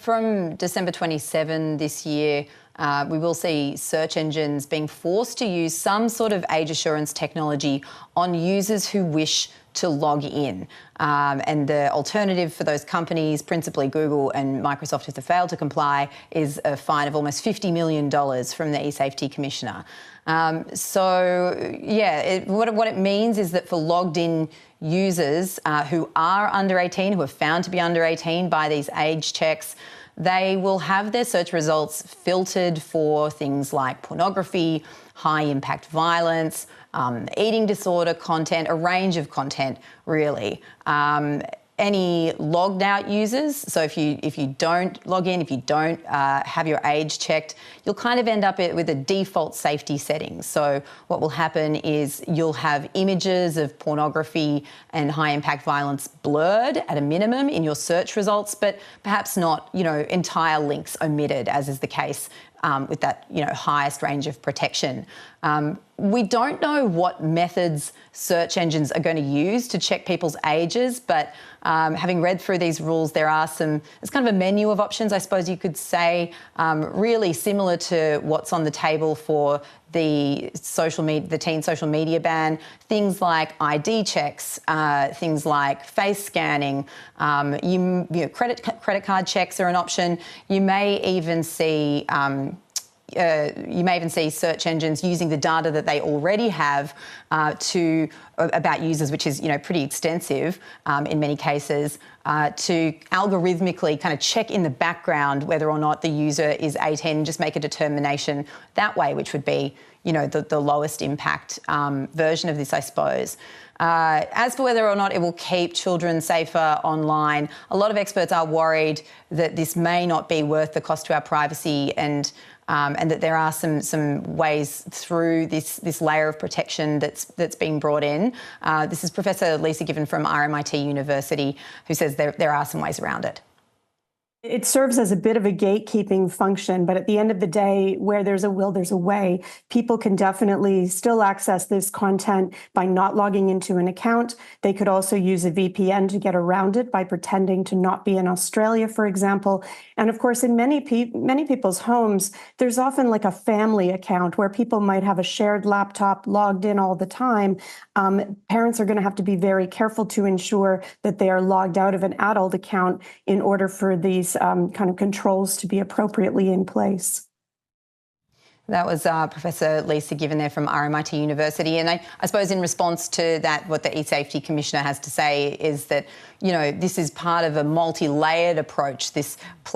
from December 27 this year, we will see search engines being forced to use some sort of age assurance technology on users who wish to log in. And the alternative for those companies, principally Google and Microsoft, if they fail to comply, is a fine of almost $50 million from the eSafety Commissioner. What it means is that for logged in users who are under 18, who are found to be under 18 by these age checks, they will have their search results filtered for things like pornography, high impact violence, eating disorder content, a range of content really. Any logged out users, so if you don't log in, if you don't have your age checked, you'll kind of end up with a default safety setting. So what will happen is you'll have images of pornography and high impact violence blurred at a minimum in your search results, but perhaps not, entire links omitted, as is the case with that, highest range of protection. We don't know what methods search engines are going to use to check people's ages, but having read through these rules, there's kind of a menu of options, I suppose you could say, really similar to what's on the table for the teen social media ban. Things like ID checks, things like face scanning, credit card checks are an option. You may even see search engines using the data that they already have about users, which is pretty extensive in many cases, to algorithmically kind of check in the background whether or not the user is 18 and just make a determination that way, which would be the lowest impact version of this, I suppose. As for whether or not it will keep children safer online, a lot of experts are worried that this may not be worth the cost to our privacy, and that there are some ways through this layer of protection that's being brought in. This is Professor Lisa Given from RMIT University, who says there are some ways around it. It serves as a bit of a gatekeeping function, but at the end of the day, where there's a will, there's a way. People can definitely still access this content by not logging into an account. They could also use a VPN to get around it by pretending to not be in Australia, for example. And of course, in many people's homes, there's often like a family account where people might have a shared laptop logged in all the time. Parents are going to have to be very careful to ensure that they are logged out of an adult account in order for these kind of controls to be appropriately in place. That was Professor Lisa Given there from RMIT University. And I suppose in response to that, what the eSafety Commissioner has to say is that, this is part of a multi-layered approach, this plan